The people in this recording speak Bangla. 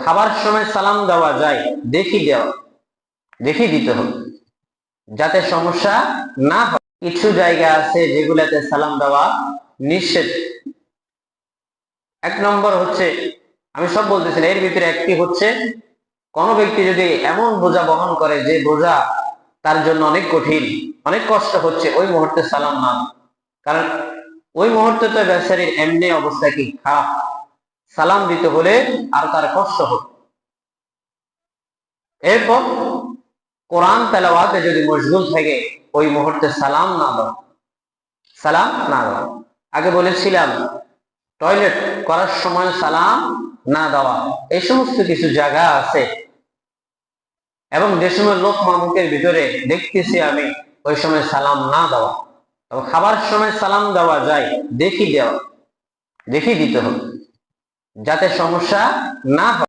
খাবার সময় সালাম দেওয়া যায়, দেখি দিতে হবে, যাতে সমস্যা না হয়। কিছু জায়গা আছে যেগুলাতে সালাম দেওয়া নিষেধ। এক নম্বর হচ্ছে, আমি সব বলতেছি না, এর ভিতরে একটি হচ্ছে, কোন ব্যক্তি যদি এমন বোঝা বহন করে যে বোঝা তার জন্য অনেক কঠিন, অনেক কষ্ট হচ্ছে, ওই মুহূর্তে সালাম না। কারণ ওই মুহূর্তে তো বেচারির এমনি অবস্থা কি খারাপ, সালাম দিতে হলে আর তার কষ্ট হবে। এরপর কোরআন তেলাওয়াতে যদি মশগুল থাকে, ওই মুহূর্তে সালাম না দাও। আগে বলেছিলাম টয়লেট করার সময় সালাম না দেওয়া, এই সমস্ত কিছু জায়গা আছে এবং যে সময় লোক মামুকের ভিতরে দেখতেছি আমি, ওই সময় সালাম না দেওয়া। তবে খাবার সময় সালাম দেওয়া যায়, দেখি দিতে হবে, যাতে সমস্যা না হয়।